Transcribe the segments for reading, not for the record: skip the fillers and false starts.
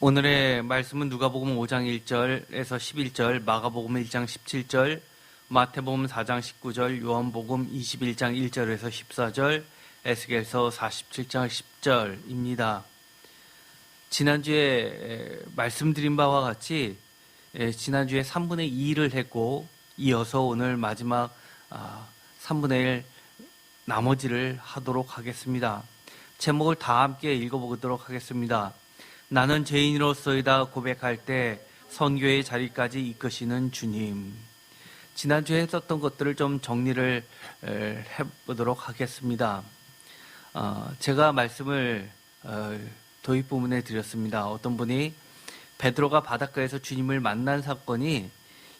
오늘의 말씀은 누가복음 5장 1절에서 11절, 마가복음 1장 17절, 마태복음 4장 19절, 요한복음 21장 1절에서 14절, 에스겔서 47장 10절입니다. 지난주에 말씀드린 바와 같이 지난주에 3분의 2를 했고 이어서 오늘 마지막 3분의 1 나머지를 하도록 하겠습니다. 제목을 다 함께 읽어보도록 하겠습니다. 나는 죄인으로서이다 고백할 때 선교의 자리까지 이끄시는 주님. 지난주에 했었던 것들을 좀 정리를 해보도록 하겠습니다. 제가 말씀을 도입 부문에 드렸습니다. 어떤 분이 베드로가 바닷가에서 주님을 만난 사건이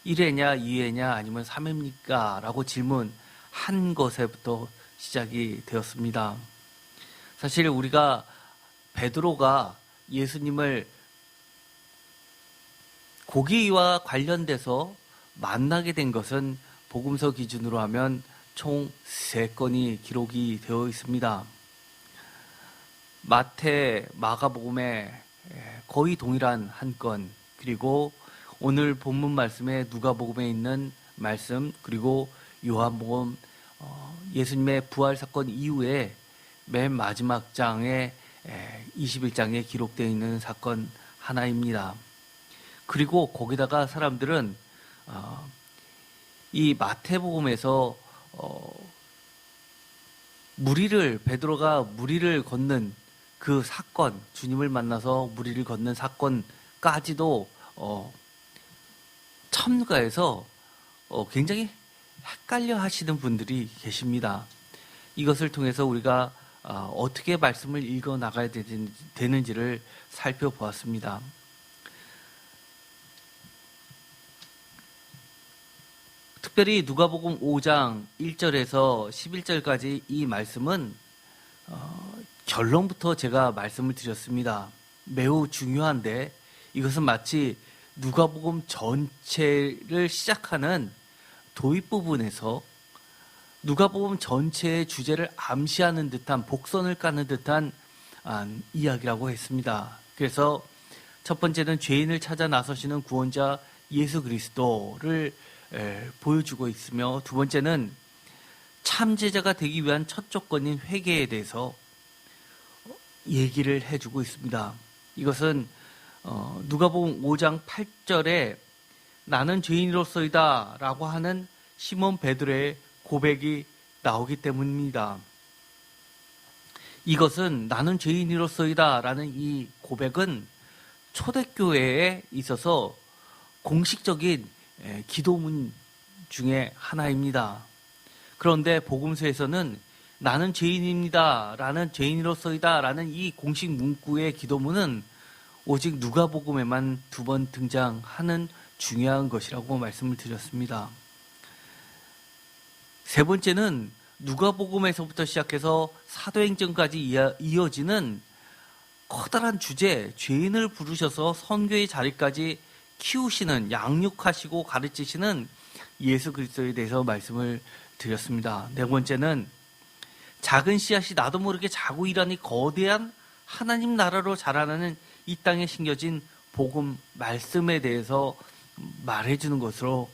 1회냐 2회냐 아니면 3회입니까? 라고 질문한 것에부터 시작이 되었습니다. 사실 우리가 베드로가 예수님을 고기와 관련돼서 만나게 된 것은 복음서 기준으로 하면 총 3건이 기록이 되어 있습니다. 마태, 마가복음에 거의 동일한 한 건, 그리고 오늘 본문 말씀에 누가복음에 있는 말씀, 그리고 요한복음 예수님의 부활 사건 이후에 맨 마지막 장에 21장에 기록되어 있는 사건 하나입니다. 그리고 거기다가 사람들은 이 마태복음에서 베드로가 무리를 걷는 그 사건, 주님을 만나서 무리를 걷는 사건까지도 첨가해서 굉장히 헷갈려 하시는 분들이 계십니다. 이것을 통해서 우리가 어떻게 말씀을 읽어 나가야 되는지를 살펴보았습니다. 특별히 누가복음 5장 1절에서 11절까지 이 말씀은 결론부터 제가 말씀을 드렸습니다. 매우 중요한데 이것은 마치 누가복음 전체를 시작하는 도입 부분에서 누가복음 전체의 주제를 암시하는 듯한, 복선을 까는 듯한 이야기라고 했습니다. 그래서 첫 번째는 죄인을 찾아 나서시는 구원자 예수 그리스도를 보여주고 있으며, 두 번째는 참제자가 되기 위한 첫 조건인 회개에 대해서 얘기를 해주고 있습니다. 이것은 누가복음 5장 8절에 나는 죄인으로서이다 라고 하는 시몬 베드로의 고백이 나오기 때문입니다. 이것은 나는 죄인으로서이다 라는 이 고백은 초대교회에 있어서 공식적인 기도문 중에 하나입니다. 그런데 복음서에서는 나는 죄인입니다 라는, 죄인으로서이다 라는 이 공식 문구의 기도문은 오직 누가복음에만 2번 등장하는 중요한 것이라고 말씀을 드렸습니다. 세 번째는 누가복음에서부터 시작해서 사도행전까지 이어지는 커다란 주제, 죄인을 부르셔서 선교의 자리까지 키우시는, 양육하시고 가르치시는 예수 그리스도에 대해서 말씀을 드렸습니다. 네 번째는 작은 씨앗이 나도 모르게 자고 일하니 거대한 하나님 나라로 자라나는 이 땅에 심겨진 복음 말씀에 대해서 말해주는 것으로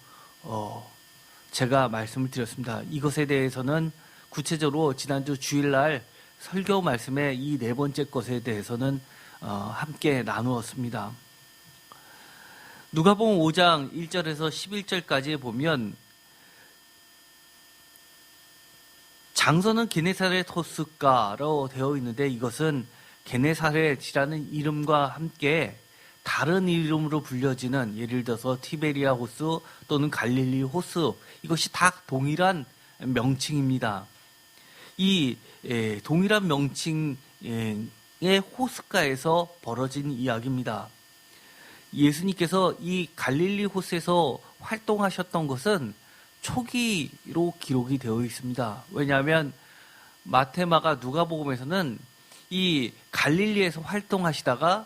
제가 말씀을 드렸습니다. 이것에 대해서는 구체적으로 지난주 주일날 설교 말씀의 이 네 번째 것에 대해서는 함께 나누었습니다. 누가복음 5장 1절에서 11절까지 보면 장소는 게네사렛호스가로 되어 있는데, 이것은 게네사렛이라는 이름과 함께 다른 이름으로 불려지는, 예를 들어서 티베리아 호수 또는 갈릴리 호수, 이것이 다 동일한 명칭입니다. 이 동일한 명칭의 호숫가에서 벌어진 이야기입니다. 예수님께서 이 갈릴리 호수에서 활동하셨던 것은 초기로 기록이 되어 있습니다. 왜냐하면 마태, 마가, 누가복음에서는 이 갈릴리에서 활동하시다가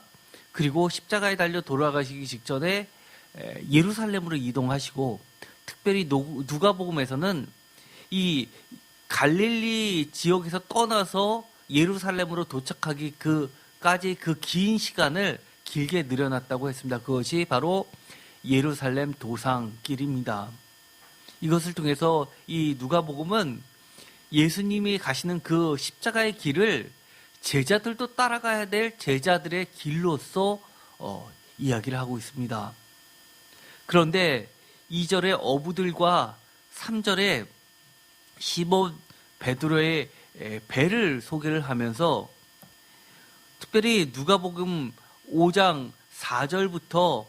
그리고 십자가에 달려 돌아가시기 직전에 예루살렘으로 이동하시고, 특별히 누가복음에서는 이 갈릴리 지역에서 떠나서 예루살렘으로 도착하기까지 그 긴 시간을 길게 늘어났다고 했습니다. 그것이 바로 예루살렘 도상길입니다. 이것을 통해서 이 누가복음은 예수님이 가시는 그 십자가의 길을 제자들도 따라가야 될 제자들의 길로서 이야기를 하고 있습니다. 그런데 2절의 어부들과 3절에 시몬 베드로의 배를 소개를 하면서 특별히 누가복음 5장 4절부터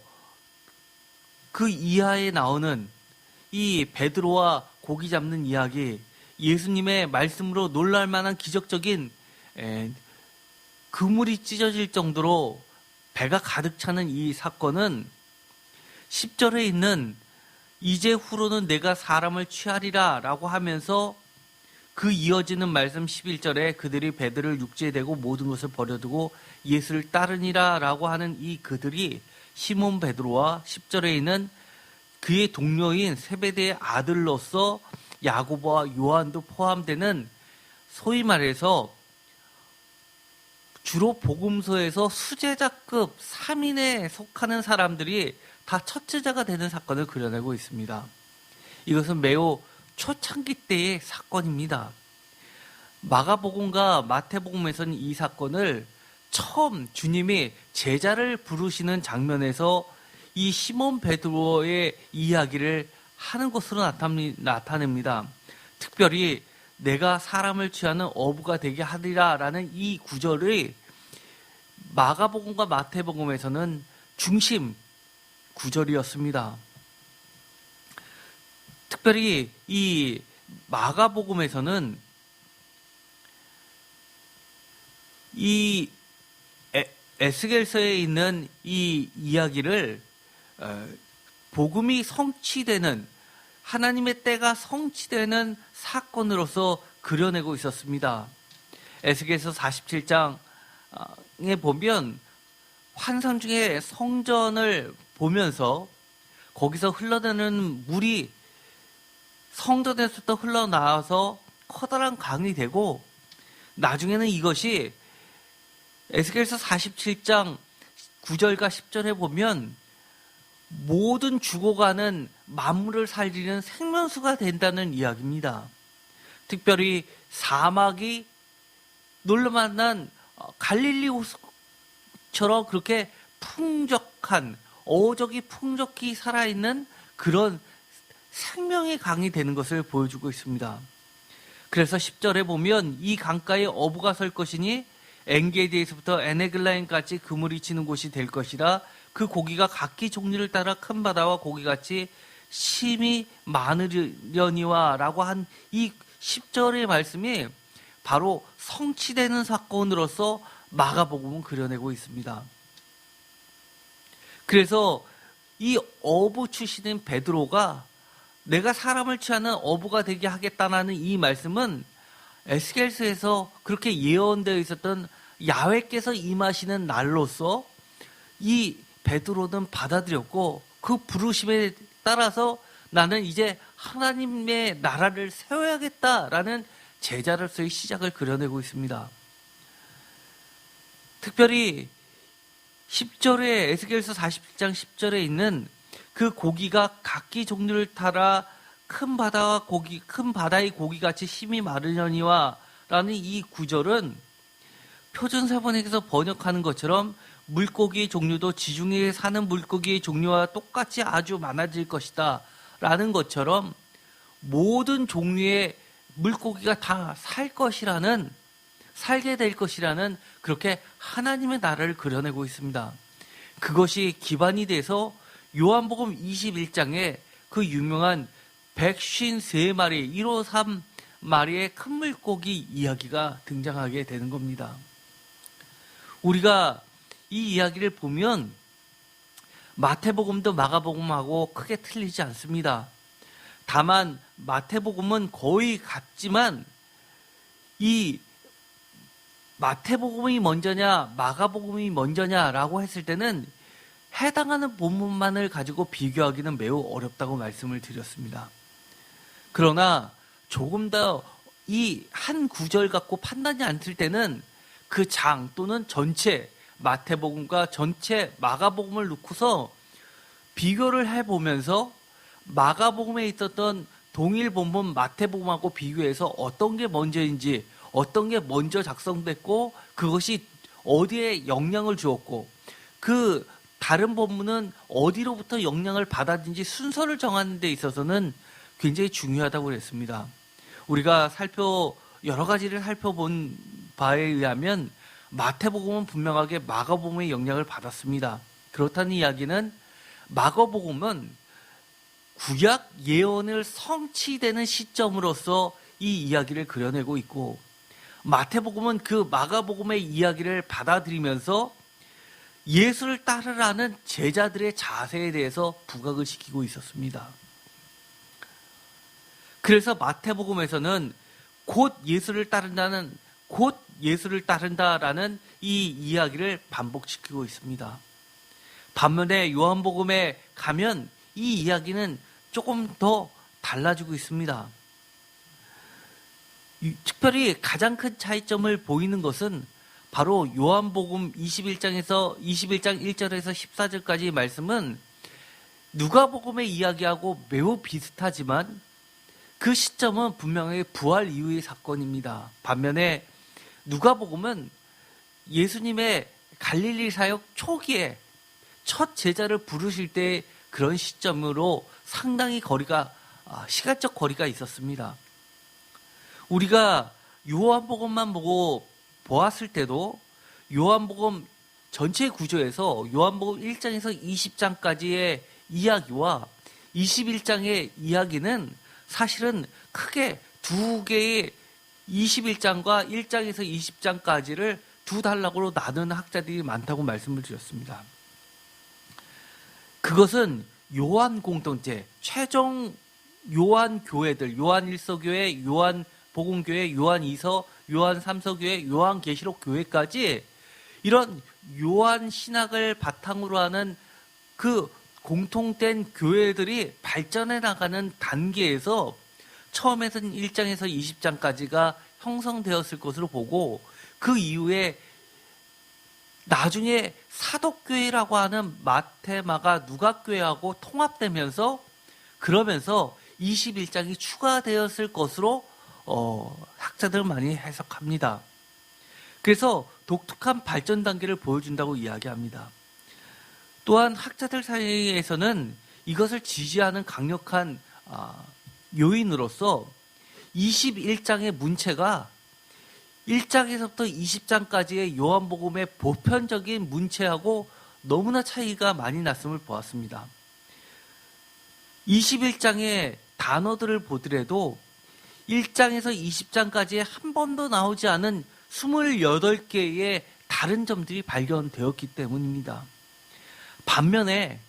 그 이하에 나오는 이 베드로와 고기 잡는 이야기, 예수님의 말씀으로 놀랄만한 기적적인 그물이 찢어질 정도로 배가 가득 차는 이 사건은 10절에 있는 이제 후로는 내가 사람을 취하리라 라고 하면서 그 이어지는 말씀 11절에 그들이 배들을 육지에 대고 모든 것을 버려두고 예수를 따르니라 라고 하는 이 그들이 시몬 베드로와 10절에 있는 그의 동료인 세베대의 아들로서 야고보와 요한도 포함되는 소위 말해서 주로 복음서에서 수제자급 3인에 속하는 사람들이 다 첫제자가 되는 사건을 그려내고 있습니다. 이것은 매우 초창기 때의 사건입니다. 마가복음과 마태복음에서는 이 사건을 처음 주님이 제자를 부르시는 장면에서 이 시몬 베드로의 이야기를 하는 것으로 나타냅니다. 특별히 내가 사람을 취하는 어부가 되게 하리라 라는 이 구절이 마가복음과 마태복음에서는 중심 구절이었습니다. 특별히 이 마가복음에서는 이 에스겔서에 있는 이 이야기를 복음이 성취되는, 하나님의 때가 성취되는 사건으로서 그려내고 있었습니다. 에스겔서 47장에 보면 환상 중에 성전을 보면서 거기서 흘러내는 물이 성전에서부터 흘러나와서 커다란 강이 되고, 나중에는 이것이 에스겔서 47장 9절과 10절에 보면 모든 죽어가는 만물을 살리는 생명수가 된다는 이야기입니다. 특별히 사막이 놀라만한 갈릴리 호수처럼 그렇게 풍족한, 어적이 풍족히 살아있는 그런 생명의 강이 되는 것을 보여주고 있습니다. 그래서 10절에 보면 이 강가에 어부가 설 것이니 엔게디에서부터 에네글라인까지 그물이 치는 곳이 될 것이라. 그 고기가 각기 종류를 따라 큰 바다와 고기같이 심이 많으려니와 라고 한 이 10절의 말씀이 바로 성취되는 사건으로서 마가복음은 그려내고 있습니다. 그래서 이 어부 출신인 베드로가 내가 사람을 취하는 어부가 되게 하겠다는 이 말씀은 에스겔서에서 그렇게 예언되어 있었던 야훼께서 임하시는 날로서 이 베드로는 받아들였고, 그 부르심에 따라서 나는 이제 하나님의 나라를 세워야겠다라는 제자로서의 시작을 그려내고 있습니다. 특별히 10절에 에스겔서 47장 10절에 있는 그 고기가 각기 종류를 따라 큰 바다의 고기같이 심이 마르려니와 라는 이 구절은 표준사본에서 번역하는 것처럼 물고기의 종류도 지중해에 사는 물고기의 종류와 똑같이 아주 많아질 것이다 라는 것처럼 모든 종류의 물고기가 다 살게 될 것이라는, 그렇게 하나님의 나라를 그려내고 있습니다. 그것이 기반이 돼서 요한복음 21장에 그 유명한 153마리, 153마리의 큰 물고기 이야기가 등장하게 되는 겁니다. 우리가 이 이야기를 보면 마태복음도 마가복음하고 크게 틀리지 않습니다. 다만 마태복음은 거의 같지만 이 마태복음이 먼저냐 마가복음이 먼저냐라고 했을 때는 해당하는 본문만을 가지고 비교하기는 매우 어렵다고 말씀을 드렸습니다. 그러나 조금 더 이 한 구절 갖고 판단이 안 틀 때는 그 장 또는 전체, 마태복음과 전체 마가복음을 놓고서 비교를 해보면서 마가복음에 있었던 동일 본문 마태복음하고 비교해서 어떤 게 먼저인지, 어떤 게 먼저 작성됐고 그것이 어디에 영향을 주었고 그 다른 본문은 어디로부터 영향을 받았는지 순서를 정하는 데 있어서는 굉장히 중요하다고 그랬습니다. 우리가 여러 가지를 살펴본 바에 의하면 마태복음은 분명하게 마가복음의 영향을 받았습니다. 그렇다는 이야기는 마가복음은 구약 예언을 성취되는 시점으로서 이 이야기를 그려내고 있고, 마태복음은 그 마가복음의 이야기를 받아들이면서 예수를 따르라는 제자들의 자세에 대해서 부각을 시키고 있었습니다. 그래서 마태복음에서는 곧 예수를 따른다라는 이 이야기를 반복시키고 있습니다. 반면에 요한복음에 가면 이 이야기는 조금 더 달라지고 있습니다. 특별히 가장 큰 차이점을 보이는 것은 바로 요한복음 21장 1절에서 14절까지의 말씀은 누가복음의 이야기하고 매우 비슷하지만 그 시점은 분명히 부활 이후의 사건입니다. 반면에 누가복음은 예수님의 갈릴리 사역 초기에 첫 제자를 부르실 때 그런 시점으로 상당히 시간적 거리가 있었습니다. 우리가 요한복음만 보고 보았을 때도 요한복음 전체 구조에서 요한복음 1장에서 20장까지의 이야기와 21장의 이야기는 사실은 크게 두 개의 21장과 1장에서 20장까지를 두 단락으로 나누는 학자들이 많다고 말씀을 드렸습니다. 그것은 요한 공동체, 최종 요한 교회들, 요한 1서 교회, 요한 복음교회, 요한 2서, 요한 3서 교회, 요한 계시록 교회까지 이런 요한 신학을 바탕으로 하는 그 공통된 교회들이 발전해 나가는 단계에서 처음에는 1장에서 20장까지가 형성되었을 것으로 보고, 그 이후에 나중에 사독교회라고 하는 마태, 마가, 누가교회하고 통합되면서 그러면서 21장이 추가되었을 것으로 학자들은 많이 해석합니다. 그래서 독특한 발전 단계를 보여준다고 이야기합니다. 또한 학자들 사이에서는 이것을 지지하는 강력한 요인으로서 21장의 문체가 1장에서부터 20장까지의 요한복음의 보편적인 문체하고 너무나 차이가 많이 났음을 보았습니다. 21장의 단어들을 보더라도 1장에서 20장까지에 한 번도 나오지 않은 28개의 다른 점들이 발견되었기 때문입니다. 반면에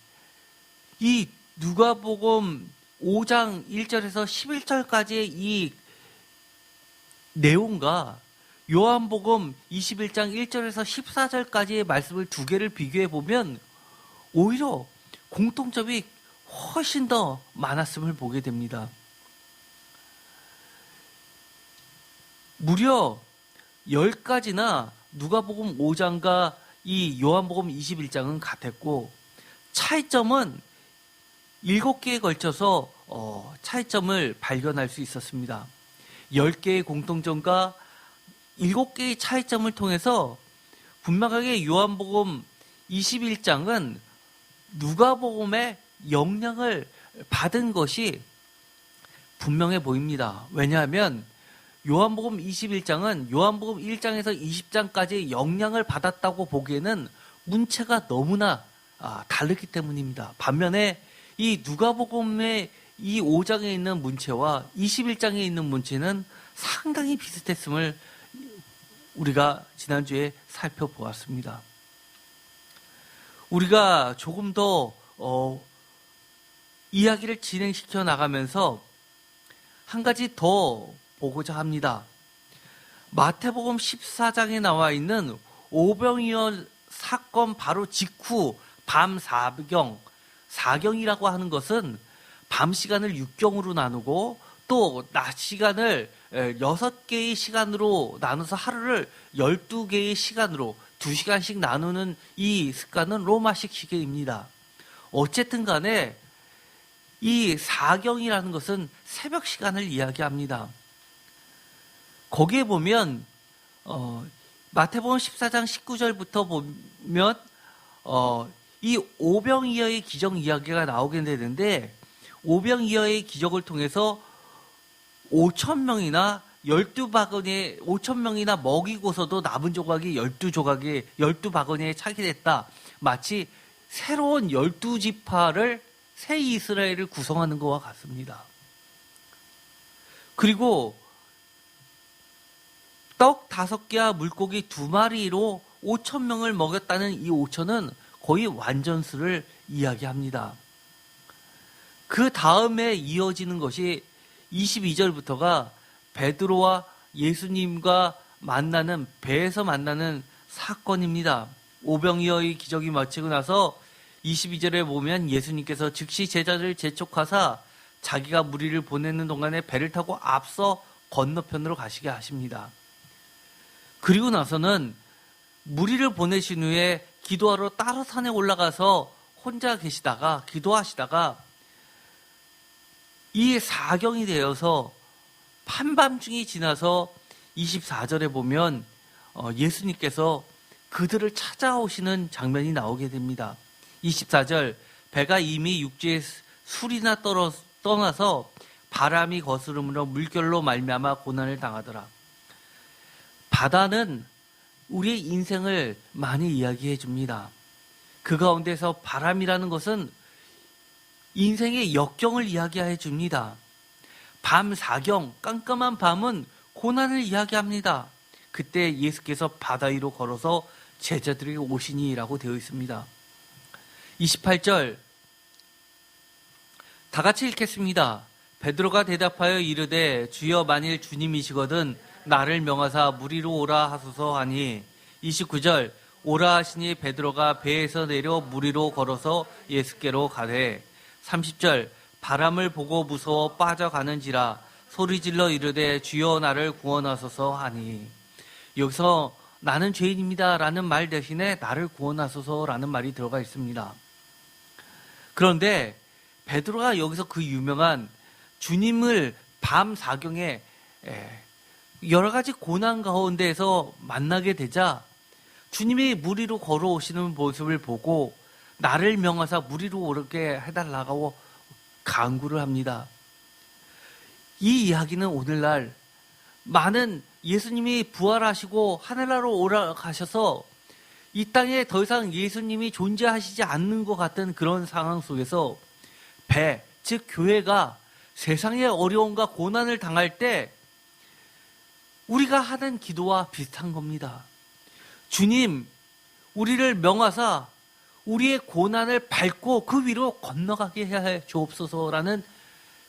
이 누가복음 5장 1절에서 11절까지의 이 내용과 요한복음 21장 1절에서 14절까지의 말씀을 두 개를 비교해 보면 오히려 공통점이 훨씬 더 많았음을 보게 됩니다. 무려 10가지나 누가복음 5장과 이 요한복음 21장은 같았고, 차이점은 7개에 걸쳐서 차이점을 발견할 수 있었습니다. 10개의 공통점과 7개의 차이점을 통해서 분명하게 요한복음 21장은 누가복음의 영향을 받은 것이 분명해 보입니다. 왜냐하면 요한복음 21장은 요한복음 1장에서 20장까지 영향을 받았다고 보기에는 문체가 너무나 다르기 때문입니다. 반면에 이 누가복음의 이 5장에 있는 문체와 21장에 있는 문체는 상당히 비슷했음을 우리가 지난주에 살펴보았습니다. 우리가 조금 더 이야기를 진행시켜 나가면서 한 가지 더 보고자 합니다. 마태복음 14장에 나와 있는 오병이어 사건 바로 직후 밤 4경이라고 하는 것은 밤 시간을 6경으로 나누고 또 낮 시간을 6개의 시간으로 나눠서 하루를 12개의 시간으로 2시간씩 나누는 이 습관은 로마식 시계입니다. 어쨌든 간에 이 사경이라는 것은 새벽 시간을 이야기합니다. 거기에 보면 마태복음 14장 19절부터 보면 이 오병이어의 기적 이야기가 나오게 되는데, 오병이어의 기적을 통해서 5,000명이나 12바구니에 5,000명이나 먹이고서도 남은 조각이 12바구니에 차게 됐다. 마치 새로운 12지파를 새 이스라엘을 구성하는 것과 같습니다. 그리고 떡 5개와 물고기 2마리로 5,000명을 먹였다는 이 5,000은 거의 완전수를 이야기합니다. 그 다음에 이어지는 것이 22절부터가 베드로와 예수님과 배에서 만나는 사건입니다. 오병이어의 기적이 마치고 나서 22절에 보면 예수님께서 즉시 제자를 재촉하사 자기가 무리를 보내는 동안에 배를 타고 앞서 건너편으로 가시게 하십니다. 그리고 나서는 무리를 보내신 후에 기도하러 따로 산에 올라가서 혼자 기도하시다가 이 사경이 되어서 한밤중이 지나서 24절에 보면 예수님께서 그들을 찾아오시는 장면이 나오게 됩니다. 24절, 배가 이미 육지에 술이나 떠나서 바람이 거스름으로 물결로 말미암아 고난을 당하더라. 바다는 우리의 인생을 많이 이야기해 줍니다. 그 가운데서 바람이라는 것은 인생의 역경을 이야기해 줍니다. 밤 사경, 깜깜한 밤은 고난을 이야기합니다. 그때 예수께서 바다 위로 걸어서 제자들에게 오시니라고 되어 있습니다. 28절 다 같이 읽겠습니다. 베드로가 대답하여 이르되 주여 만일 주님이시거든 나를 명하사 무리로 오라 하소서 하니 29절 오라 하시니 베드로가 배에서 내려 무리로 걸어서 예수께로 가되 30절 바람을 보고 무서워 빠져가는지라 소리질러 이르되 주여 나를 구원하소서 하니, 여기서 나는 죄인입니다 라는 말 대신에 나를 구원하소서 라는 말이 들어가 있습니다. 그런데 베드로가 여기서 그 유명한 주님을 밤 사경에 여러 가지 고난 가운데에서 만나게 되자 주님이 무리로 걸어오시는 모습을 보고 나를 명하사 무리로 오르게 해달라고 간구를 합니다. 이 이야기는 오늘날 많은 예수님이 부활하시고 하늘나라로 올라가셔서 이 땅에 더 이상 예수님이 존재하시지 않는 것 같은 그런 상황 속에서 즉 교회가 세상의 어려움과 고난을 당할 때 우리가 하는 기도와 비슷한 겁니다. 주님, 우리를 명하사 우리의 고난을 밟고 그 위로 건너가게 해 주옵소서라는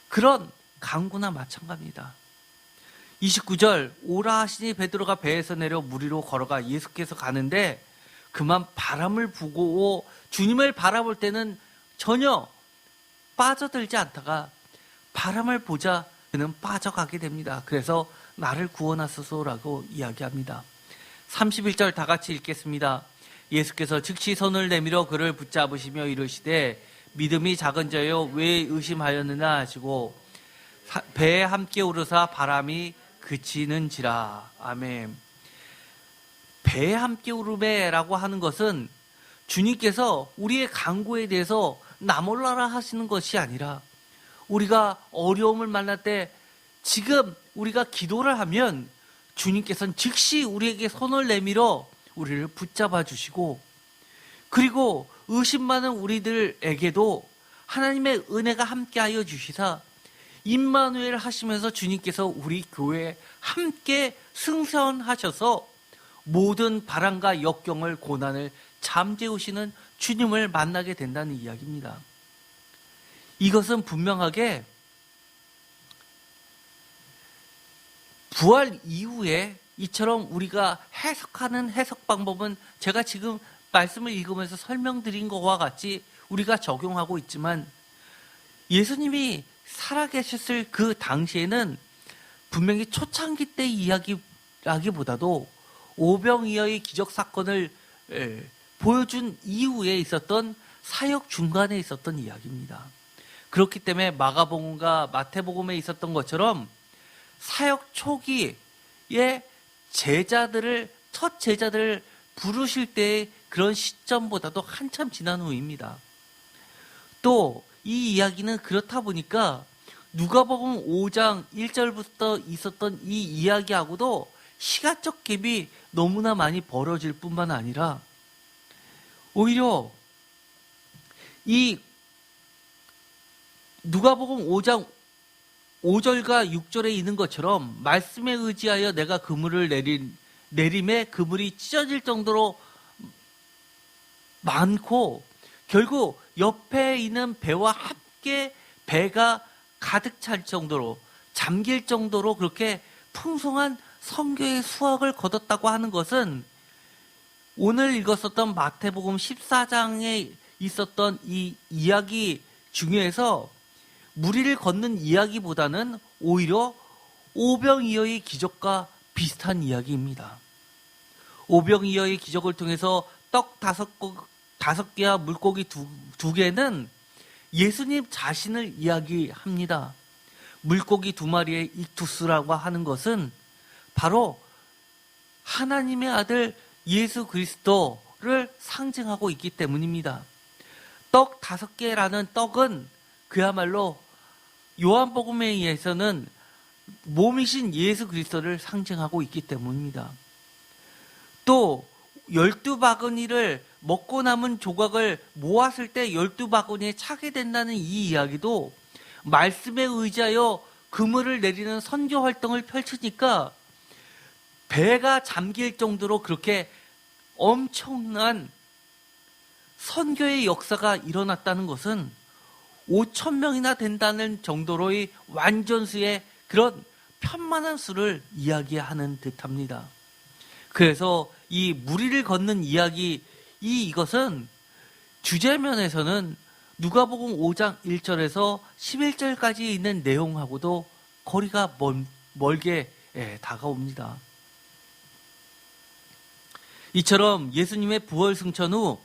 그런 간구나 마찬가지입니다. 29절 오라 하시니 베드로가 배에서 내려 무리로 걸어가 예수께서 가는데 그만 바람을 부고 주님을 바라볼 때는 전혀 빠져들지 않다가 바람을 보자 그는 빠져가게 됩니다. 그래서 나를 구원하소서라고 이야기합니다. 31절 다 같이 읽겠습니다. 예수께서 즉시 손을 내밀어 그를 붙잡으시며 이르시되 믿음이 작은 자여 왜 의심하였느냐 하시고 배에 함께 오르사 바람이 그치는지라. 아멘. 배에 함께 오르매라고 하는 것은 주님께서 우리의 간구에 대해서 나몰라라 하시는 것이 아니라 우리가 어려움을 만날 때 지금 우리가 기도를 하면 주님께서는 즉시 우리에게 손을 내밀어 우리를 붙잡아 주시고, 그리고 의심 많은 우리들에게도 하나님의 은혜가 함께하여 주시사 임마누엘 하시면서 주님께서 우리 교회에 함께 승선하셔서 모든 바람과 역경을 고난을 잠재우시는 주님을 만나게 된다는 이야기입니다. 이것은 분명하게 부활 이후에 이처럼 우리가 해석하는 해석 방법은 제가 지금 말씀을 읽으면서 설명드린 것과 같이 우리가 적용하고 있지만 예수님이 살아계셨을 그 당시에는 분명히 초창기 때 이야기라기보다도 오병이어의 기적 사건을 보여준 이후에 있었던 사역 중간에 있었던 이야기입니다. 그렇기 때문에 마가복음과 마태복음에 있었던 것처럼 사역 초기에 첫 제자들을 부르실 때의 그런 시점보다도 한참 지난 후입니다. 또 이 이야기는 그렇다 보니까 누가복음 5장 1절부터 있었던 이 이야기하고도 시간적 갭이 너무나 많이 벌어질 뿐만 아니라 오히려 이 누가복음 5장 5절과 6절에 있는 것처럼 말씀에 의지하여 내가 그물을 내림에 그물이 찢어질 정도로 많고 결국 옆에 있는 배와 함께 배가 가득 찰 정도로 잠길 정도로 그렇게 풍성한 선교의 수확을 거뒀다고 하는 것은 오늘 읽었었던 마태복음 14장에 있었던 이 이야기 중에서 무리를 걷는 이야기보다는 오히려 오병이어의 기적과 비슷한 이야기입니다. 오병이어의 기적을 통해서 떡 5개와 물고기 2개는 예수님 자신을 이야기합니다. 물고기 2마리의 익투스라고 하는 것은 바로 하나님의 아들 예수 그리스도를 상징하고 있기 때문입니다. 떡 5개라는 떡은 그야말로 요한복음에 의해서는 몸이신 예수 그리스도를 상징하고 있기 때문입니다. 또 12바구니를 먹고 남은 조각을 모았을 때 12바구니에 차게 된다는 이 이야기도 말씀에 의지하여 그물을 내리는 선교 활동을 펼치니까 배가 잠길 정도로 그렇게 엄청난 선교의 역사가 일어났다는 것은 5,000명이나 된다는 정도로의 완전수의 그런 편만한 수를 이야기하는 듯합니다. 그래서 이 무리를 걷는 이야기 이것은 주제면에서는 누가복음 5장 1절에서 11절까지 있는 내용하고도 거리가 멀게 다가옵니다. 이처럼 예수님의 부활 승천 후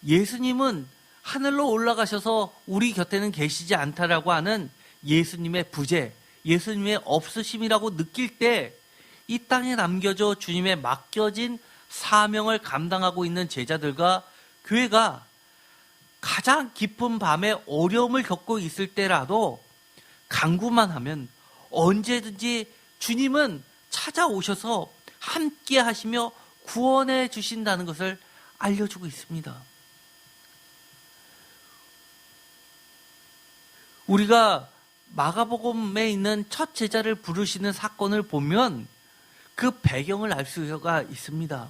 예수님은 하늘로 올라가셔서 우리 곁에는 계시지 않다라고 하는 예수님의 부재, 예수님의 없으심이라고 느낄 때 이 땅에 남겨져 주님의 맡겨진 사명을 감당하고 있는 제자들과 교회가 가장 깊은 밤에 어려움을 겪고 있을 때라도 간구만 하면 언제든지 주님은 찾아오셔서 함께 하시며 구원해 주신다는 것을 알려주고 있습니다. 우리가 마가복음에 있는 첫 제자를 부르시는 사건을 보면 그 배경을 알 수가 있습니다.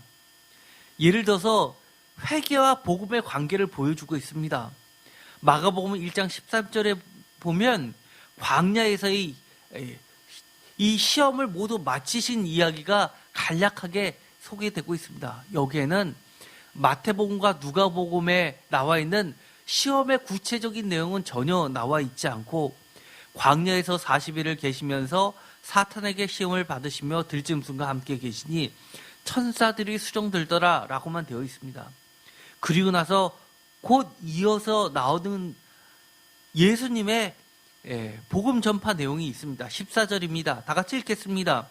예를 들어서 회개와 복음의 관계를 보여주고 있습니다. 마가복음 1장 13절에 보면 광야에서의 이 시험을 모두 마치신 이야기가 간략하게 소개되고 있습니다. 여기에는 마태복음과 누가복음에 나와 있는 시험의 구체적인 내용은 전혀 나와 있지 않고 광야에서 40일을 계시면서 사탄에게 시험을 받으시며 들짐승과 함께 계시니 천사들이 수종들더라 라고만 되어 있습니다. 그리고 나서 곧 이어서 나오는 예수님의 복음 전파 내용이 있습니다. 14절입니다. 다 같이 읽겠습니다.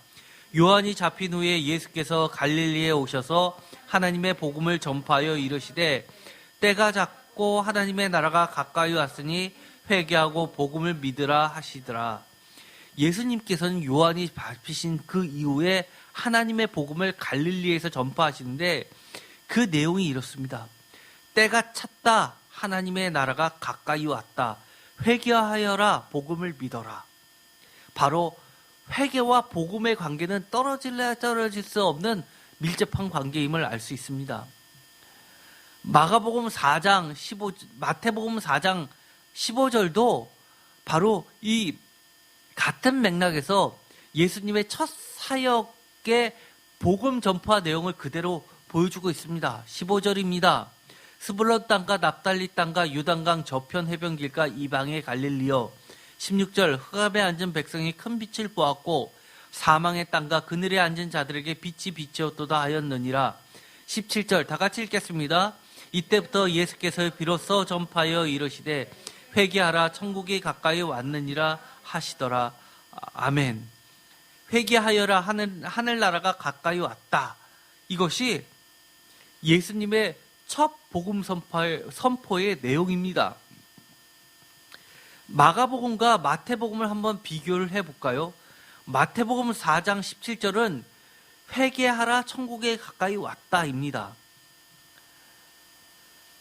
요한이 잡힌 후에 예수께서 갈릴리에 오셔서 하나님의 복음을 전파하여 이르시되 때가 작고 하나님의 나라가 가까이 왔으니 회개하고 복음을 믿으라 하시더라. 예수님께서는 요한이 잡히신 그 이후에 하나님의 복음을 갈릴리에서 전파하시는데 그 내용이 이렇습니다. 때가 찼다. 하나님의 나라가 가까이 왔다. 회개하여라. 복음을 믿어라. 바로 회개와 복음의 관계는 떨어질 수 없는 밀접한 관계임을 알 수 있습니다. 마태복음 4장 15절도 바로 이 같은 맥락에서 예수님의 첫 사역의 복음 전파 내용을 그대로 보여주고 있습니다. 15절입니다. 스불론 땅과 납달리 땅과 요단강 저편 해변길과 이방의 갈릴리여. 16절 흑암에 앉은 백성이 큰 빛을 보았고 사망의 땅과 그늘에 앉은 자들에게 빛이 비치었도다 하였느니라. 17절 다 같이 읽겠습니다. 이때부터 예수께서 비로소 전파하여 이르시되 회개하라 천국이 가까이 왔느니라 하시더라. 아멘. 회개하여라 하늘나라가 가까이 왔다. 이것이 예수님의 첫 복음 선포의 내용입니다. 마가복음과 마태복음을 한번 비교를 해볼까요? 마태복음 4장 17절은 회개하라 천국에 가까이 왔다입니다.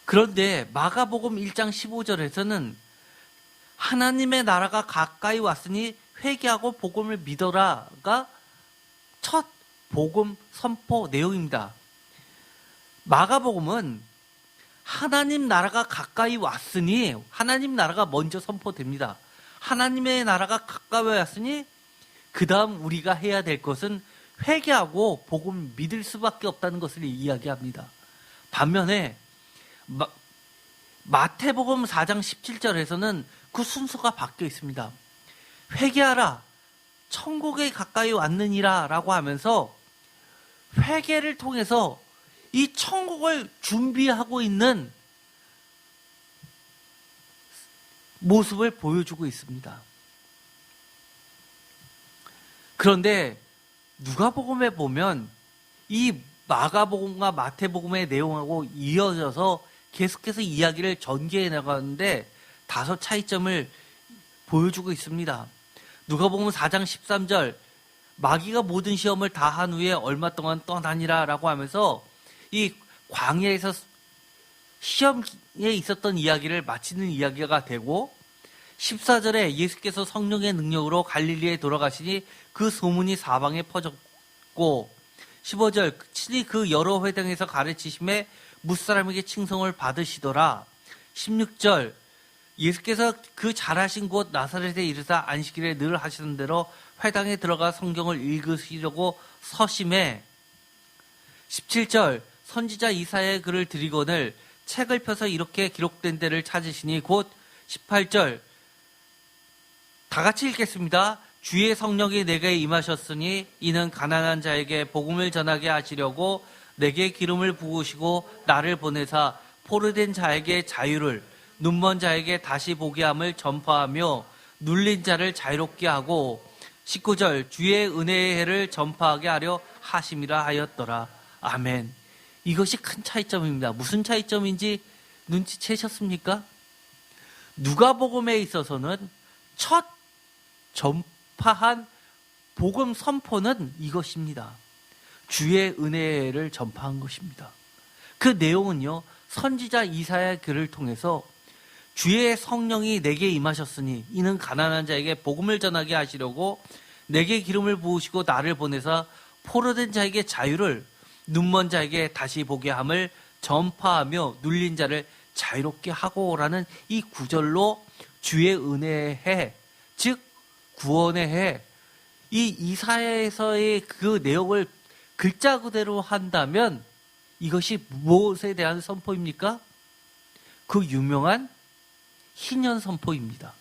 그런데 마가복음 1장 15절에서는 하나님의 나라가 가까이 왔으니 회개하고 복음을 믿어라가 첫 복음 선포 내용입니다. 마가복음은 하나님 나라가 가까이 왔으니 하나님 나라가 먼저 선포됩니다. 하나님의 나라가 가까이 왔으니 그 다음 우리가 해야 될 것은 회개하고 복음 믿을 수밖에 없다는 것을 이야기합니다. 반면에 마태복음 4장 17절에서는 그 순서가 바뀌어 있습니다. 회개하라 천국에 가까이 왔느니라 라고 하면서 회개를 통해서 이 천국을 준비하고 있는 모습을 보여주고 있습니다. 그런데 누가복음에 보면 이 마가복음과 마태복음의 내용하고 이어져서 계속해서 이야기를 전개해 나가는데 다소 차이점을 보여주고 있습니다. 누가복음 4장 13절 마귀가 모든 시험을 다 한 후에 얼마 동안 떠나니라 라고 하면서 이 광야에서 시험에 있었던 이야기를 마치는 이야기가 되고 14절에 예수께서 성령의 능력으로 갈릴리에 돌아가시니 그 소문이 사방에 퍼졌고 15절 친히 그 여러 회당에서 가르치심에 무사람에게 칭송을 받으시더라. 16절 예수께서 그 잘하신 곳 나사렛에 이르사 안식일에 늘 하시던 대로 회당에 들어가 성경을 읽으시려고 서심해 17절 선지자 이사야의 글을 드리거늘 책을 펴서 이렇게 기록된 데를 찾으시니 곧 18절 다 같이 읽겠습니다. 주의 성령이 내게 임하셨으니 이는 가난한 자에게 복음을 전하게 하시려고 내게 기름을 부으시고 나를 보내사 포로된 자에게 자유를 눈먼 자에게 다시 보게 함을 전파하며 눌린 자를 자유롭게 하고 19절 주의 은혜의 해를 전파하게 하려 하심이라 하였더라. 아멘. 이것이 큰 차이점입니다. 무슨 차이점인지 눈치채셨습니까? 누가복음에 있어서는 첫 전파한 복음 선포는 이것입니다. 주의 은혜를 전파한 것입니다. 그 내용은요, 선지자 이사야의 글을 통해서 주의 성령이 내게 임하셨으니 이는 가난한 자에게 복음을 전하게 하시려고 내게 기름을 부으시고 나를 보내사 포로된 자에게 자유를 눈먼 자에게 다시 보게 함을 전파하며 눌린 자를 자유롭게 하고라는 이 구절로 주의 은혜의 해, 즉 구원의 해, 이 이사야에서의 그 내용을 글자 그대로 한다면 이것이 무엇에 대한 선포입니까? 그 유명한 희년 선포입니다.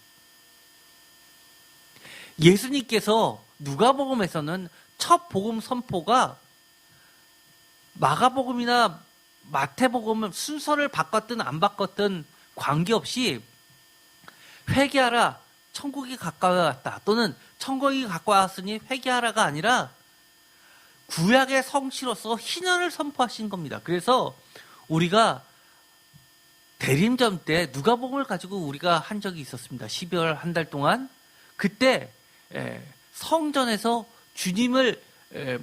예수님께서 누가복음에서는 첫 복음 선포가 마가복음이나 마태복음 순서를 바꿨든 안 바꿨든 관계없이 회개하라 천국이 가까이 왔다 또는 천국이 가까이 왔으니 회개하라가 아니라 구약의 성취로서 희년을 선포하신 겁니다. 그래서 우리가 대림절 때 누가복음을 가지고 우리가 한 적이 있었습니다. 12월 한 달 동안 그때 성전에서 주님을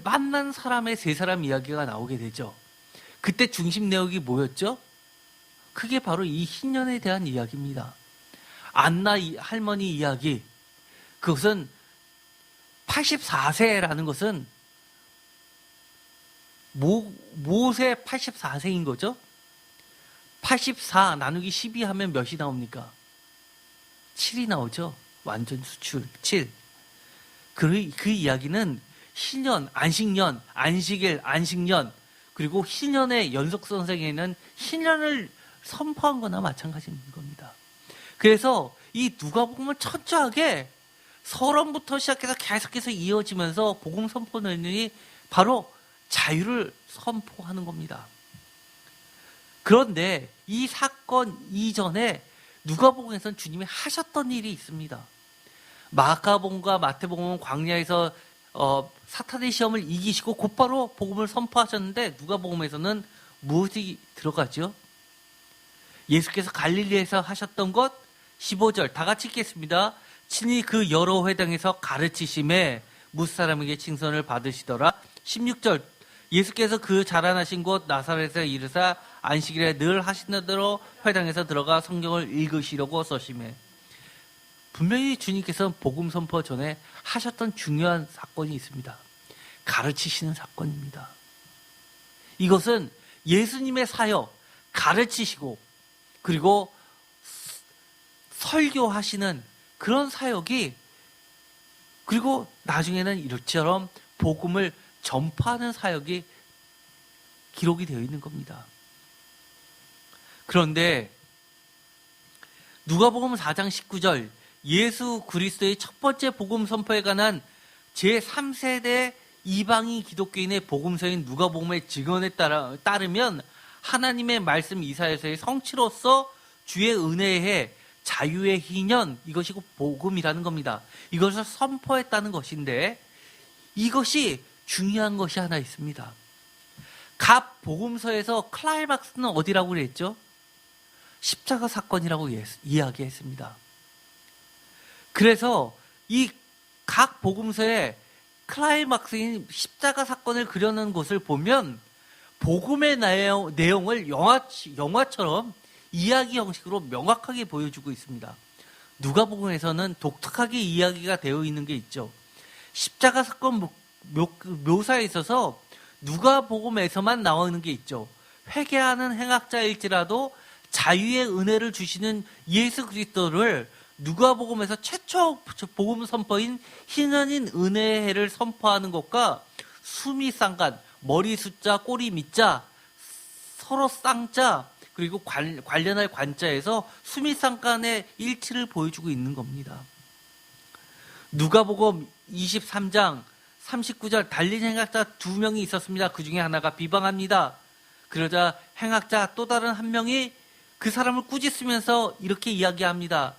만난 사람의 세 사람 이야기가 나오게 되죠. 그때 중심 내용이 뭐였죠? 그게 바로 이 희년에 대한 이야기입니다. 안나 할머니 이야기. 그것은 84세라는 것은 무엇의 84세인 거죠? 84 나누기 12 하면 몇이 나옵니까? 7이 나오죠. 완전 수출 7. 그 이야기는 희년, 안식년, 안식일, 안식년 그리고 희년의 연속선생에는 희년을 선포한 거나 마찬가지인 겁니다. 그래서 이 누가복음은 철저하게 서론부터 시작해서 계속해서 이어지면서 복음 선포 내용이 바로 자유를 선포하는 겁니다. 그런데 이 사건 이전에 누가복음에서는 주님이 하셨던 일이 있습니다. 마가복음과 마태복음은 광야에서 사탄의 시험을 이기시고 곧바로 복음을 선포하셨는데 누가복음에서는 무엇이 들어가죠? 예수께서 갈릴리에서 하셨던 것 15절 다 같이 읽겠습니다. 친히 그 여러 회당에서 가르치심에 무사람에게 칭송을 받으시더라. 16절 예수께서 그 자라나신 곳 나사렛에 이르사 안식일에 늘 하시는 대로 회당에서 들어가 성경을 읽으시려고 써심에. 분명히 주님께서 복음 선포 전에 하셨던 중요한 사건이 있습니다. 가르치시는 사건입니다. 이것은 예수님의 사역, 가르치시고 그리고 설교하시는 그런 사역이, 그리고 나중에는 이처럼 복음을 전파하는 사역이 기록이 되어 있는 겁니다. 그런데 누가복음 4장 19절 예수 그리스도의 첫 번째 복음 선포에 관한 제3세대 이방인 기독교인의 복음서인 누가복음의 증언에 따르면 하나님의 말씀 이사야서의 성취로서 주의 은혜의 자유의 희년, 이것이 복음이라는 겁니다. 이것을 선포했다는 것인데 이것이 중요한 것이 하나 있습니다. 각 복음서에서 클라이막스는 어디라고 그랬죠? 십자가 사건이라고 이야기했습니다. 그래서 이 각 복음서의 클라이막스인 십자가 사건을 그려놓은 것을 보면 복음의 내용을 영화처럼 이야기 형식으로 명확하게 보여주고 있습니다. 누가복음에서는 독특하게 이야기가 되어 있는 게 있죠. 십자가 사건 묘사에 있어서 누가복음에서만 나오는 게 있죠. 회개하는 행악자일지라도 자유의 은혜를 주시는 예수 그리스도를 누가복음에서 최초 복음 선포인 희년인 은혜의 해를 선포하는 것과 수미 쌍간, 머리 숫자, 꼬리 밑자, 서로 쌍자, 그리고 관련할 관자에서 수미 쌍간의 일치를 보여주고 있는 겁니다. 누가복음 23장 39절 달린 행악자 2명이 있었습니다. 그 중에 하나가 비방합니다. 그러자 행악자 또 다른 한 명이 그 사람을 꾸짖으면서 이렇게 이야기합니다.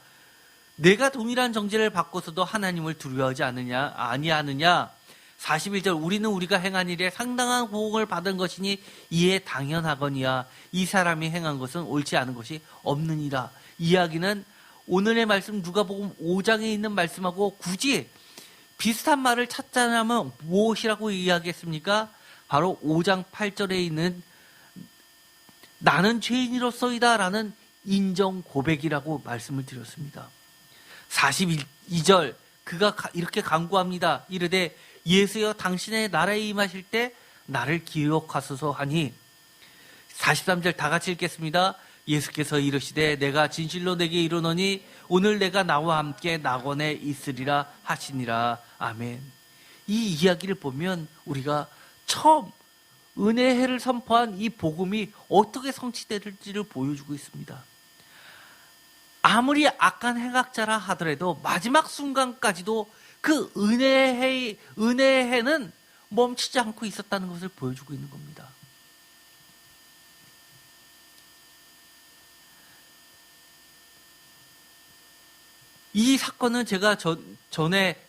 내가 동일한 정죄를 받고서도 하나님을 두려워하지 아니하느냐. 41절 우리는 우리가 행한 일에 상당한 보응을 받은 것이니 이에 당연하거니와 이 사람이 행한 것은 옳지 않은 것이 없느니라. 이야기는 오늘의 말씀 누가복음 5장에 있는 말씀하고 굳이 비슷한 말을 찾자면 무엇이라고 이야기했습니까? 바로 5장 8절에 있는 나는 죄인으로서이다 라는 인정 고백이라고 말씀을 드렸습니다. 42절 그가 이렇게 간구합니다. 이르되 예수여 당신의 나라에 임하실 때 나를 기억하소서 하니 43절 다 같이 읽겠습니다. 예수께서 이르시되 내가 진실로 내게 이르노니 오늘 내가 나와 함께 낙원에 있으리라 하시니라. 아멘. 이 이야기를 보면 우리가 처음 은혜의 해를 선포한 이 복음이 어떻게 성취될지를 보여주고 있습니다. 아무리 악한 행악자라 하더라도 마지막 순간까지도 그 은혜의 해는 멈추지 않고 있었다는 것을 보여주고 있는 겁니다. 이 사건은 제가 전에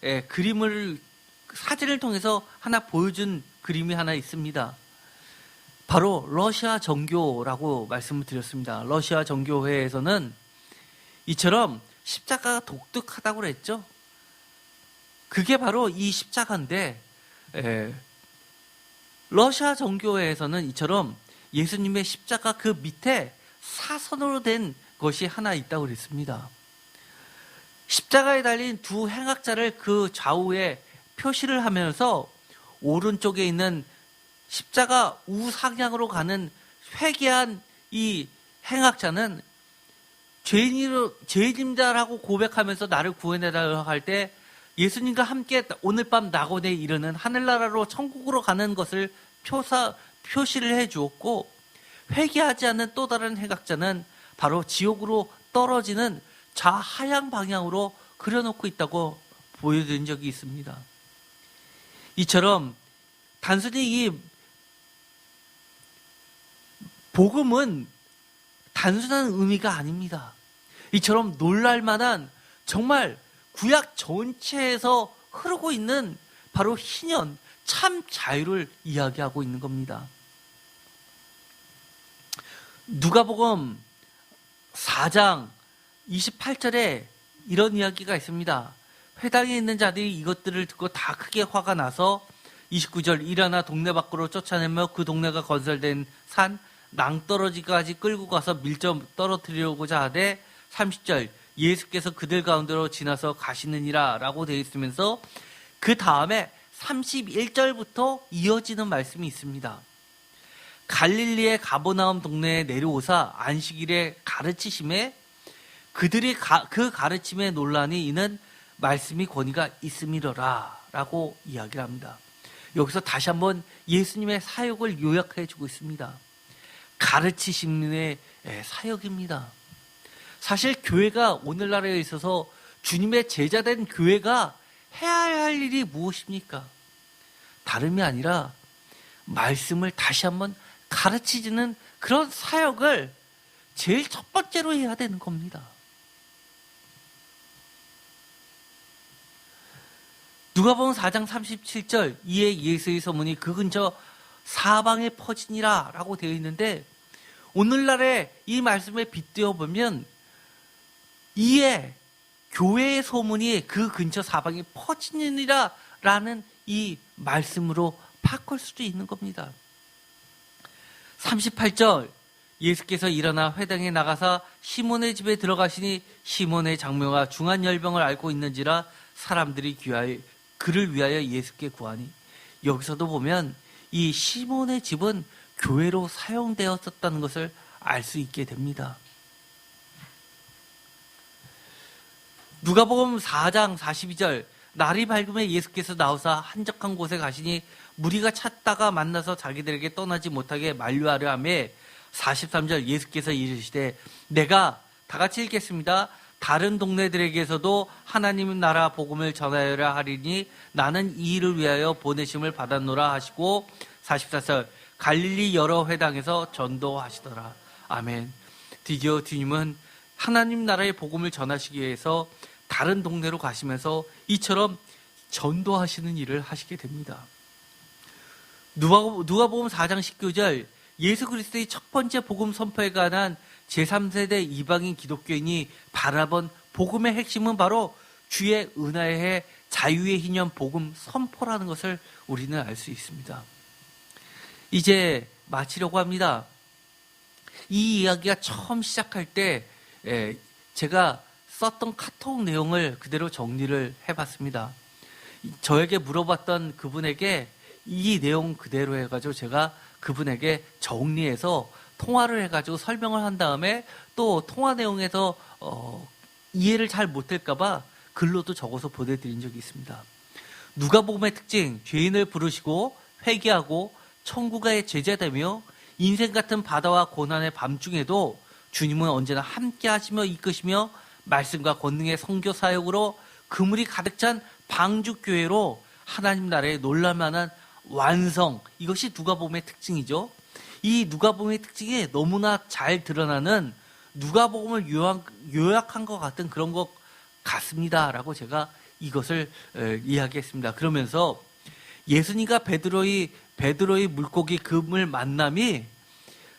사진을 통해서 하나 보여준 그림이 하나 있습니다. 바로 러시아 정교라고 말씀을 드렸습니다. 러시아 정교회에서는 이처럼 십자가가 독특하다고 그랬죠. 그게 바로 이 십자가인데 러시아 정교회에서는 이처럼 예수님의 십자가 그 밑에 사선으로 된 것이 하나 있다고 그랬습니다. 십자가에 달린 두 행악자를 그 좌우에 표시를 하면서 오른쪽에 있는 십자가 우상향으로 가는 회개한 이 행악자는 죄인자라고 고백하면서 나를 구원해달라고 할 때 예수님과 함께 오늘 밤 낙원에 이르는 하늘나라로 천국으로 가는 것을 표시를 해 주었고, 회개하지 않는 또 다른 행악자는 바로 지옥으로 떨어지는 좌하향 방향으로 그려놓고 있다고 보여드린 적이 있습니다. 이처럼 단순히 이 복음은 단순한 의미가 아닙니다. 이처럼 놀랄만한 정말 구약 전체에서 흐르고 있는 바로 희년, 참 자유를 이야기하고 있는 겁니다. 누가복음 4장 28절에 이런 이야기가 있습니다. 회당에 있는 자들이 이것들을 듣고 다 크게 화가 나서 29절 일어나 동네 밖으로 쫓아내며 그 동네가 건설된 산 낭떠러지까지 끌고 가서 밀접 떨어뜨리려고자 하되 30절 예수께서 그들 가운데로 지나서 가시느니라 라고 되어 있으면서 그 다음에 31절부터 이어지는 말씀이 있습니다. 갈릴리의 가버나움 동네에 내려오사 안식일에 가르치심에 그들이 그 가르침에 논란이 이는 말씀이 권위가 있음이로라 라고 이야기를 합니다. 여기서 다시 한번 예수님의 사역을 요약해 주고 있습니다. 가르치심의 사역입니다. 사실 교회가 오늘날에 있어서 주님의 제자된 교회가 해야 할 일이 무엇입니까? 다름이 아니라 말씀을 다시 한번 가르치는 그런 사역을 제일 첫 번째로 해야 되는 겁니다. 누가복음 4장 37절 이에 예수의 소문이 그 근처 사방에 퍼지니라 라고 되어 있는데 오늘날에 이 말씀에 빗대어 보면 이에 교회의 소문이 그 근처 사방에 퍼지니라 라는 이 말씀으로 바꿀 수도 있는 겁니다. 38절 예수께서 일어나 회당에 나가서 시몬의 집에 들어가시니 시몬의 장모가 중한 열병을 앓고 있는지라 사람들이 그를 위하여 예수께 구하니 여기서도 보면 이 시몬의 집은 교회로 사용되었었다는 것을 알 수 있게 됩니다. 누가복음 4장 42절 날이 밝으면 예수께서 나오사 한적한 곳에 가시니 무리가 찾다가 만나서 자기들에게 떠나지 못하게 만류하려 하며 43절 예수께서 이르시되 내가 다 같이 읽겠습니다. 다른 동네들에게서도 하나님 나라 복음을 전하여라 하리니 나는 이 일을 위하여 보내심을 받았노라 하시고 44절 갈릴리 여러 회당에서 전도하시더라. 아멘. 드디어 주님은 하나님 나라의 복음을 전하시기 위해서 다른 동네로 가시면서 이처럼 전도하시는 일을 하시게 됩니다. 누가복음 4장 19절 예수 그리스도의 첫 번째 복음 선포에 관한 제3세대 이방인 기독교인이 바라본 복음의 핵심은 바로 주의 은혜의 자유의 희년 복음 선포라는 것을 우리는 알 수 있습니다. 이제 마치려고 합니다. 이 이야기가 처음 시작할 때 제가 썼던 카톡 내용을 그대로 정리를 해봤습니다. 저에게 물어봤던 그분에게 이 내용 그대로 해가지고 제가 그분에게 정리해서 통화를 해가지고 설명을 한 다음에 또 통화 내용에서 이해를 잘 못할까봐 글로도 적어서 보내드린 적이 있습니다. 누가복음의 특징, 죄인을 부르시고 회개하고 천국의 제자되며 인생 같은 바다와 고난의 밤중에도 주님은 언제나 함께 하시며 이끄시며 말씀과 권능의 선교 사역으로 그물이 가득 찬 방주교회로 하나님 나라의 놀랄만한 완성, 이것이 누가복음의 특징이죠. 이 누가복음의 특징이 너무나 잘 드러나는 누가복음을 요약한 것 같은 그런 것 같습니다라고 제가 이것을 이야기했습니다. 그러면서 예수님과 베드로의 물고기 그물 만남이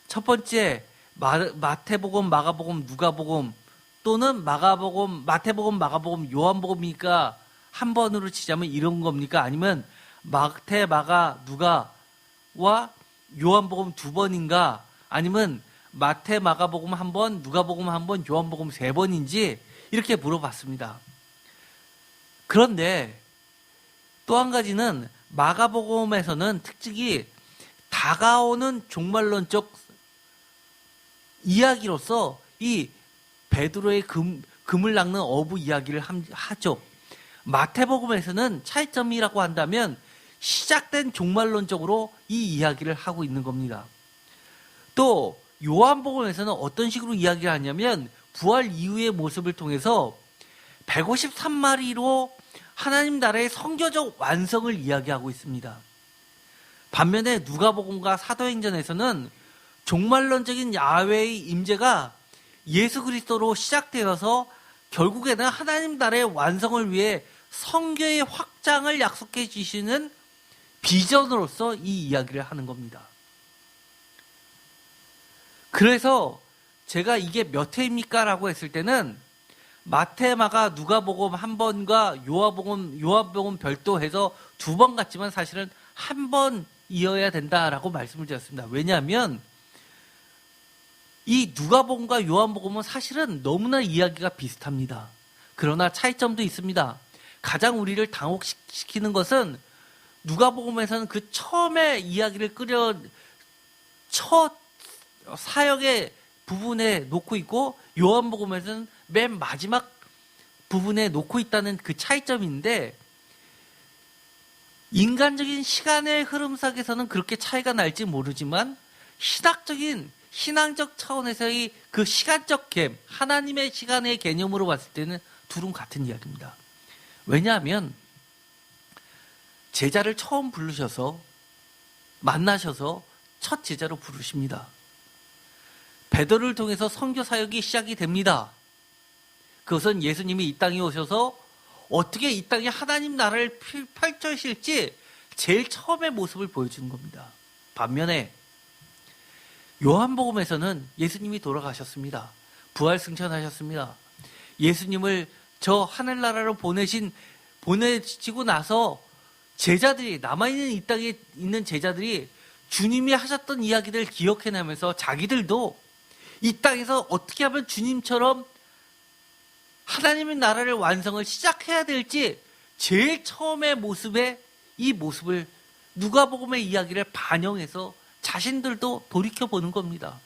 첫 번째 마태복음, 마가복음, 누가복음 또는 마태복음, 마가복음, 요한복음이니까 한 번으로 치자면 이런 겁니까? 아니면 마태, 마가, 누가와 요한복음 두 번인가? 아니면 마태, 마가복음 한 번, 누가복음 한 번, 요한복음 세 번인지 이렇게 물어봤습니다. 그런데 또 한 가지는 마가복음에서는 특징이 다가오는 종말론적 이야기로서 이 베드로의 금을 낚는 어부 이야기를 하죠. 마태복음에서는 차이점이라고 한다면 시작된 종말론적으로 이 이야기를 하고 있는 겁니다. 또 요한복음에서는 어떤 식으로 이야기를 하냐면 부활 이후의 모습을 통해서 153마리로 하나님 나라의 성교적 완성을 이야기하고 있습니다. 반면에 누가복음과 사도행전에서는 종말론적인 야훼의 임재가 예수 그리스도로 시작되어서 결국에는 하나님 나라의 완성을 위해 성교의 확장을 약속해 주시는 비전으로서 이 이야기를 하는 겁니다. 그래서 제가 이게 몇 회입니까? 라고 했을 때는 마태, 마가, 누가복음 한 번과 요한복음 별도 해서 2번 같지만 사실은 한 번이어야 된다라고 말씀을 드렸습니다. 왜냐하면 이 누가복음과 요한복음은 사실은 너무나 이야기가 비슷합니다. 그러나 차이점도 있습니다. 가장 우리를 당혹시키는 것은 누가복음에서는 그 처음에 이야기를 첫 사역의 부분에 놓고 있고 요한복음에서는 맨 마지막 부분에 놓고 있다는 그 차이점인데, 인간적인 시간의 흐름상에서는 그렇게 차이가 날지 모르지만 신앙적 차원에서의 그 시간적 갭, 하나님의 시간의 개념으로 봤을 때는 둘은 같은 이야기입니다. 왜냐하면 제자를 처음 부르셔서 만나셔서 첫 제자로 부르십니다. 베드로를 통해서 선교 사역이 시작이 됩니다. 그것은 예수님이 이 땅에 오셔서 어떻게 이 땅에 하나님 나라를 펼쳐실지 제일 처음의 모습을 보여주는 겁니다. 반면에 요한복음에서는 예수님이 돌아가셨습니다. 부활 승천하셨습니다. 예수님을 저 하늘나라로 보내시고 나서 제자들이, 남아있는 이 땅에 있는 제자들이 주님이 하셨던 이야기를 기억해내면서 자기들도 이 땅에서 어떻게 하면 주님처럼 하나님의 나라를 완성을 시작해야 될지 제일 처음의 모습에 이 모습을 누가복음의 이야기를 반영해서 자신들도 돌이켜보는 겁니다.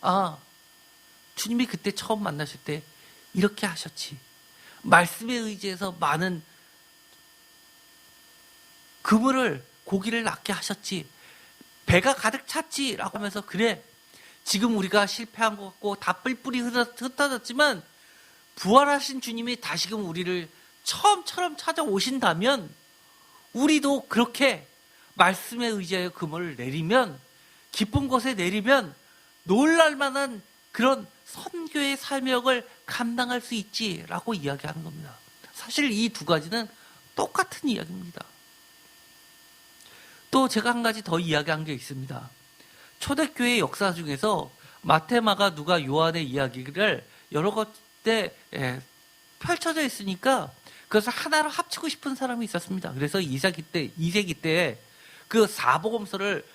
아, 주님이 그때 처음 만나실 때 이렇게 하셨지. 말씀에 의지해서 많은 그물을, 고기를 낚게 하셨지. 배가 가득 찼지라고 하면서, 그래, 지금 우리가 실패한 것 같고 다 뿔뿔이 흩어졌지만 부활하신 주님이 다시금 우리를 처음처럼 찾아오신다면 우리도 그렇게 말씀에 의지하여 그물을 내리면, 깊은 곳에 내리면 놀랄만한 그런 선교의 사명을 감당할 수 있지라고 이야기하는 겁니다. 사실 이 두 가지는 똑같은 이야기입니다. 또 제가 한 가지 더 이야기한 게 있습니다. 초대교회 역사 중에서 마태, 마가, 누가, 요한의 이야기를 여러 곳에 펼쳐져 있으니까 그것을 하나로 합치고 싶은 사람이 있었습니다. 그래서 2세기 때 그 사복음서를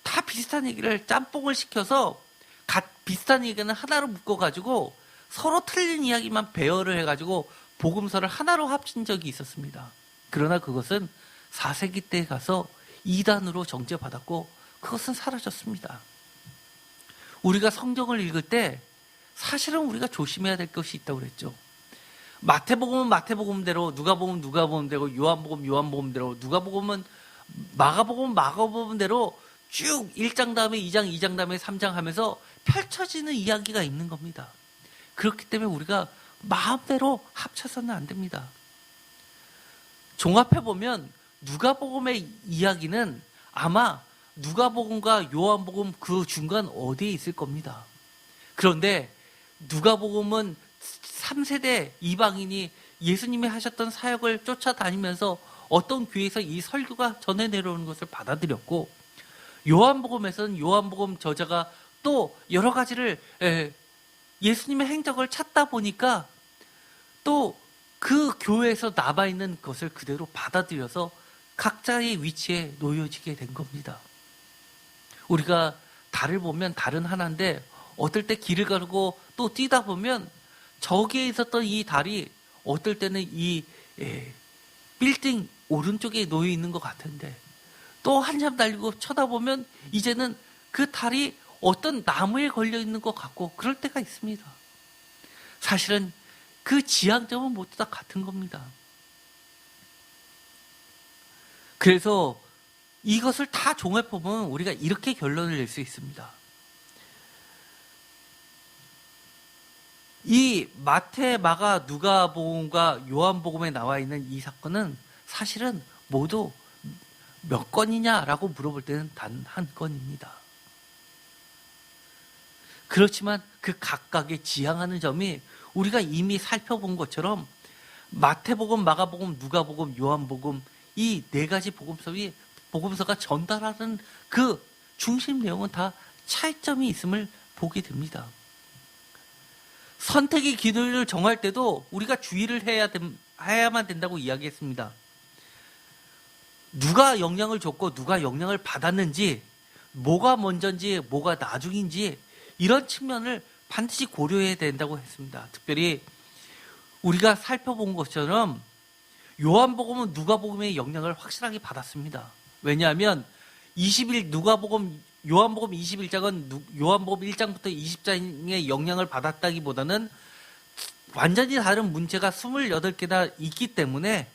다 비슷한 얘기를 짬뽕을 시켜서 비슷한 얘기는 하나로 묶어가지고 서로 틀린 이야기만 배열을 해가지고 복음서를 하나로 합친 적이 있었습니다. 그러나 그것은 4세기 때에 가서 이단으로 정죄받았고 그것은 사라졌습니다. 우리가 성경을 읽을 때 사실은 우리가 조심해야 될 것이 있다고 그랬죠. 마태복음은 마태복음대로, 누가복음은 누가복음대로, 요한복음 요한복음대로, 누가복음은 마가복음은 마가복음대로 쭉 1장 다음에 2장, 2장 다음에 3장 하면서 펼쳐지는 이야기가 있는 겁니다. 그렇기 때문에 우리가 마음대로 합쳐서는 안 됩니다. 종합해보면 누가복음의 이야기는 아마 누가복음과 요한복음 그 중간 어디에 있을 겁니다. 그런데 누가복음은 3세대 이방인이 예수님이 하셨던 사역을 쫓아다니면서 어떤 교회에서 이 설교가 전해 내려오는 것을 받아들였고, 요한복음에서는 요한복음 저자가 또 여러 가지를 예수님의 행적을 찾다 보니까 또 그 교회에서 남아있는 것을 그대로 받아들여서 각자의 위치에 놓여지게 된 겁니다. 우리가 달을 보면 달은 하나인데 어떨 때 길을 가르고 또 뛰다 보면 저기에 있었던 이 달이 어떨 때는 이 빌딩 오른쪽에 놓여 있는 것 같은데 또 한참 달리고 쳐다보면 이제는 그 달이 어떤 나무에 걸려 있는 것 같고 그럴 때가 있습니다. 사실은 그 지향점은 모두 다 같은 겁니다. 그래서 이것을 다 종합해보면 우리가 이렇게 결론을 낼 수 있습니다. 이 마태, 마가, 누가복음과 요한복음에 나와 있는 이 사건은 사실은 모두 몇 건이냐라고 물어볼 때는 단 한 건입니다. 그렇지만 그 각각의 지향하는 점이 우리가 이미 살펴본 것처럼 마태복음, 마가복음, 누가복음, 요한복음 이 네 가지 복음서가 전달하는 그 중심 내용은 다 차이점이 있음을 보게 됩니다. 선택의 기도를 정할 때도 우리가 주의를 해야만 된다고 이야기했습니다. 누가 영향을 줬고 누가 영향을 받았는지, 뭐가 먼저인지 뭐가 나중인지 이런 측면을 반드시 고려해야 된다고 했습니다. 특별히 우리가 살펴본 것처럼 요한복음은 누가복음의 영향을 확실하게 받았습니다. 왜냐하면 요한복음 21장은 요한복음 1장부터 20장의 영향을 받았다기보다는 완전히 다른 문체가 28개나 있기 때문에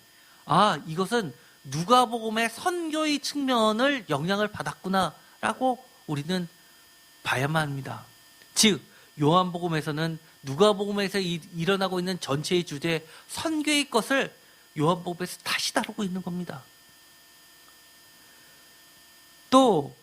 이것은 누가복음의 선교의 측면을 영향을 받았구나라고 우리는 봐야만 합니다. 즉 요한복음에서는 누가복음에서 일어나고 있는 전체의 주제 선교의 것을 요한복음에서 다시 다루고 있는 겁니다. 또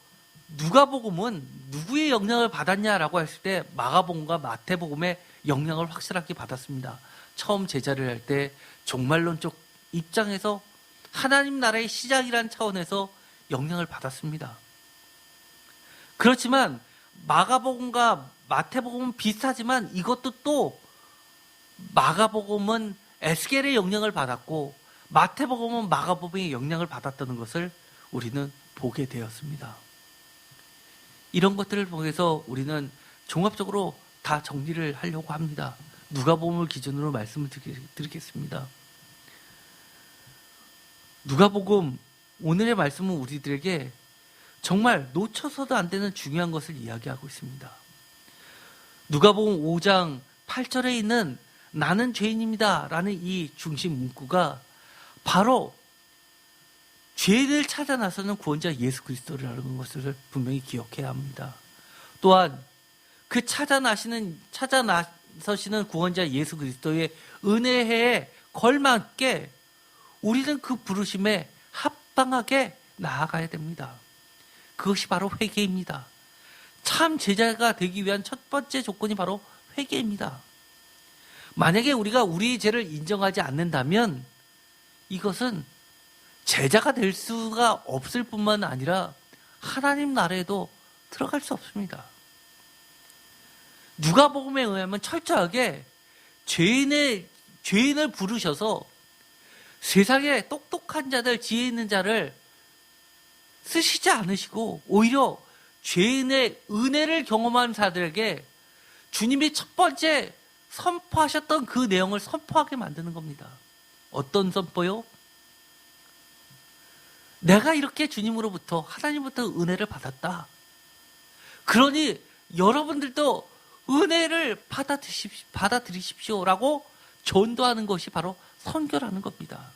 누가복음은 누구의 영향을 받았냐라고 했을 때 마가복음과 마태복음의 영향을 확실하게 받았습니다. 처음 제자를 할 때 종말론적 입장에서 하나님 나라의 시작이라는 차원에서 영향을 받았습니다. 그렇지만 마가복음과 마태복음은 비슷하지만 이것도 또 마가복음은 에스겔의 영향을 받았고 마태복음은 마가복음의 영향을 받았다는 것을 우리는 보게 되었습니다. 이런 것들을 통해서 우리는 종합적으로 다 정리를 하려고 합니다. 누가복음을 기준으로 말씀을 드리겠습니다. 누가복음 오늘의 말씀은 우리들에게 정말 놓쳐서도 안 되는 중요한 것을 이야기하고 있습니다. 누가복음 5장 8절에 있는 나는 죄인입니다 라는 이 중심 문구가 바로 죄인을 찾아 나서는 구원자 예수 그리스도라는 것을 분명히 기억해야 합니다. 또한 그 찾아 나서시는 구원자 예수 그리스도의 은혜에 걸맞게 우리는 그 부르심에 합당하게 나아가야 됩니다. 그것이 바로 회개입니다. 참 제자가 되기 위한 첫 번째 조건이 바로 회개입니다. 만약에 우리가 우리의 죄를 인정하지 않는다면 이것은 제자가 될 수가 없을 뿐만 아니라 하나님 나라에도 들어갈 수 없습니다. 누가복음에 의하면 철저하게 죄인을 부르셔서 세상에 똑똑한 자들, 지혜 있는 자를 쓰시지 않으시고 오히려 죄인의 은혜를 경험한 자들에게 주님이 첫 번째 선포하셨던 그 내용을 선포하게 만드는 겁니다. 어떤 선포요? 내가 이렇게 주님으로부터 하나님부터 은혜를 받았다. 그러니 여러분들도 은혜를 받아들이십시오라고 전도하는 것이 바로 선교라는 겁니다.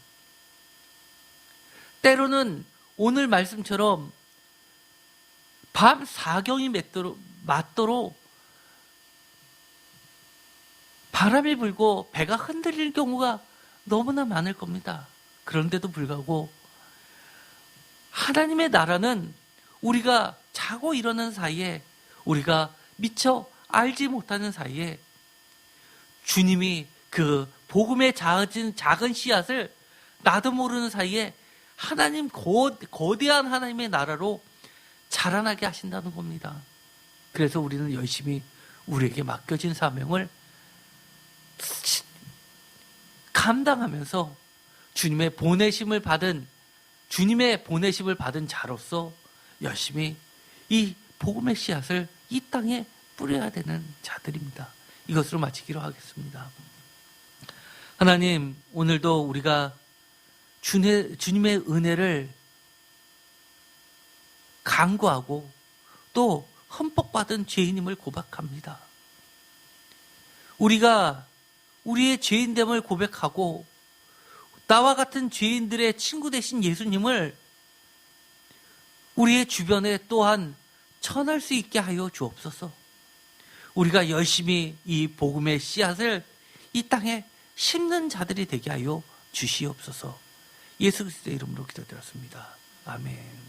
때로는 오늘 말씀처럼 밤 사경이 맞도록 바람이 불고 배가 흔들릴 경우가 너무나 많을 겁니다. 그런데도 불구하고 하나님의 나라는 우리가 자고 일어나는 사이에 우리가 미처 알지 못하는 사이에 주님이 그 복음의 작은 씨앗을 나도 모르는 사이에 하나님 거대한 하나님의 나라로 자라나게 하신다는 겁니다. 그래서 우리는 열심히 우리에게 맡겨진 사명을 감당하면서 주님의 보내심을 받은 자로서 열심히 이 복음의 씨앗을 이 땅에 뿌려야 되는 자들입니다. 이것으로 마치기로 하겠습니다. 하나님, 오늘도 우리가 주님의 은혜를 간구하고 또 흠뻑받은 죄인임을 고백합니다. 우리가 우리의 죄인됨을 고백하고 나와 같은 죄인들의 친구 되신 예수님을 우리의 주변에 또한 전할 수 있게 하여 주옵소서. 우리가 열심히 이 복음의 씨앗을 이 땅에 심는 자들이 되게 하여 주시옵소서. 예수 그리스도의 이름으로 기도드렸습니다. 아멘.